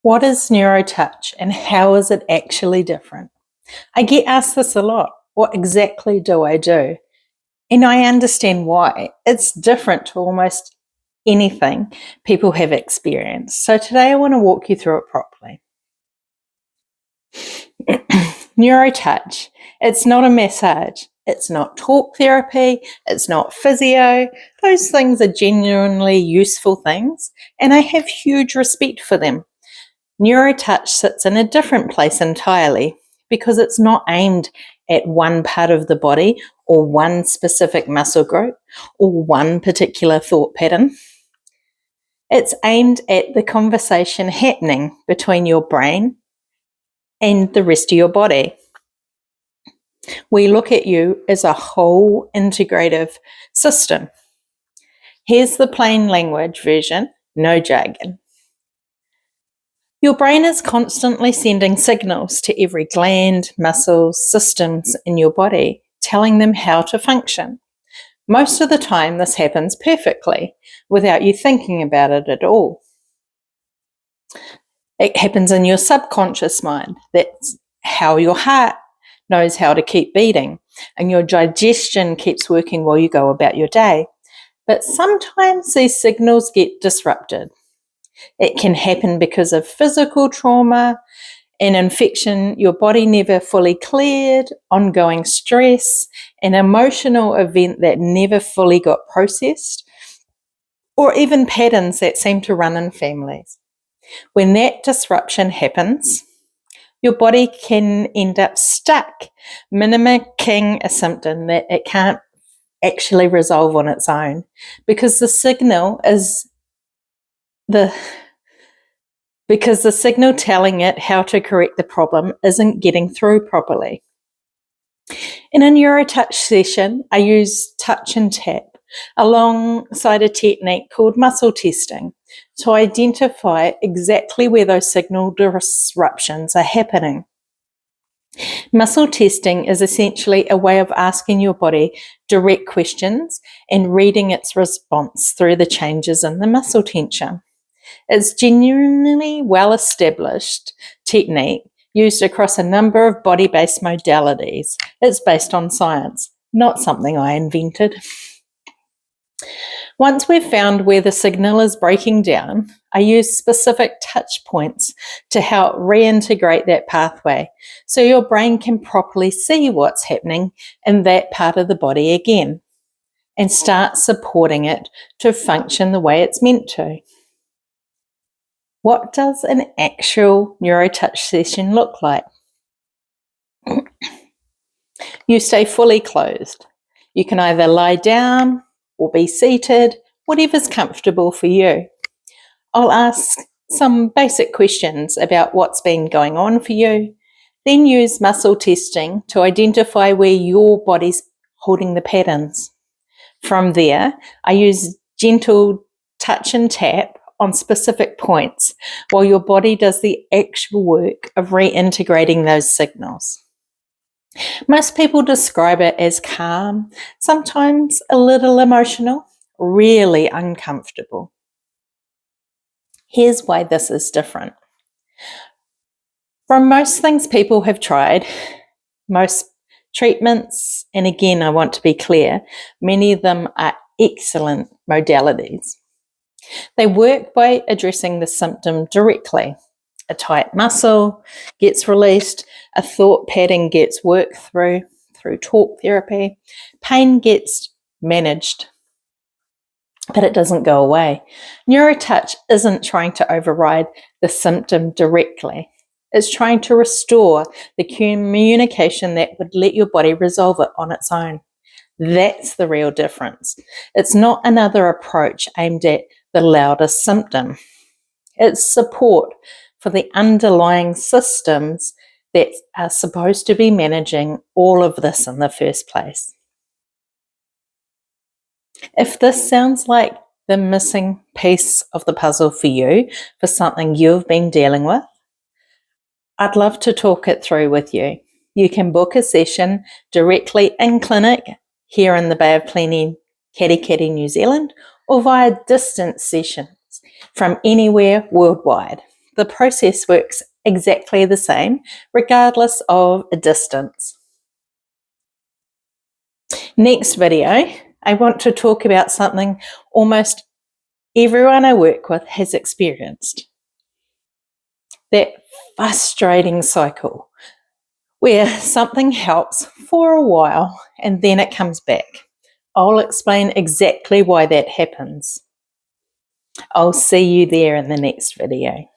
What is Neuro Touch and how is it actually different? I get asked this a lot. What exactly do I do? And I understand why. It's different to almost anything people have experienced. So today I want to walk you through it properly. Neuro Touch. It's not a massage. It's not talk therapy. It's not physio. Those things are genuinely useful things, and I have huge respect for them. Neuro Touch sits in a different place entirely because it's not aimed at one part of the body or one specific muscle group or one particular thought pattern. It's aimed at the conversation happening between your brain and the rest of your body. We look at you as a whole integrative system. Here's the plain language version, no jargon. Your brain is constantly sending signals to every gland, muscles, systems in your body, telling them how to function. Most of the time, this happens perfectly without you thinking about it at all. It happens in your subconscious mind. That's how your heart knows how to keep beating, and your digestion keeps working while you go about your day. But sometimes these signals get disrupted. It can happen because of physical trauma, an infection your body never fully cleared, ongoing stress, an emotional event that never fully got processed, or even patterns that seem to run in families. When that disruption happens, your body can end up stuck, mimicking a symptom that it can't actually resolve on its own because the signal telling it how to correct the problem isn't getting through properly. In a neurotouch session, I use touch and tap alongside a technique called muscle testing to identify exactly where those signal disruptions are happening. Muscle testing is essentially a way of asking your body direct questions and reading its response through the changes in the muscle tension. It's genuinely well-established technique used across a number of body-based modalities. It's based on science, not something I invented. Once we've found where the signal is breaking down, I use specific touch points to help reintegrate that pathway so your brain can properly see what's happening in that part of the body again and start supporting it to function the way it's meant to. What does an actual neurotouch session look like? You stay fully closed. You can either lie down or be seated, whatever's comfortable for you. I'll ask some basic questions about what's been going on for you, then use muscle testing to identify where your body's holding the patterns. From there, I use gentle touch and tap on specific points while your body does the actual work of reintegrating those signals. Most people describe it as calm, sometimes a little emotional, really uncomfortable. Here's why this is different. From most things people have tried, most treatments, and again, I want to be clear, many of them are excellent modalities. They work by addressing the symptom directly. A tight muscle gets released, a thought pattern gets worked through talk therapy, pain gets managed, but it doesn't go away. Neurotouch isn't trying to override the symptom directly. It's trying to restore the communication that would let your body resolve it on its own. That's the real difference. It's not another approach aimed at the loudest symptom. It's support for the underlying systems that are supposed to be managing all of this in the first place. If this sounds like the missing piece of the puzzle for you, for something you've been dealing with, I'd love to talk it through with you. You can book a session directly in clinic here in the Bay of Plenty, Katikati, New Zealand, or via distance sessions from anywhere worldwide. the process works exactly the same, regardless of a distance. Next video, I want to talk about something almost everyone I work with has experienced. That frustrating cycle where something helps for a while and then it comes back. I'll explain exactly why that happens. I'll see you there in the next video.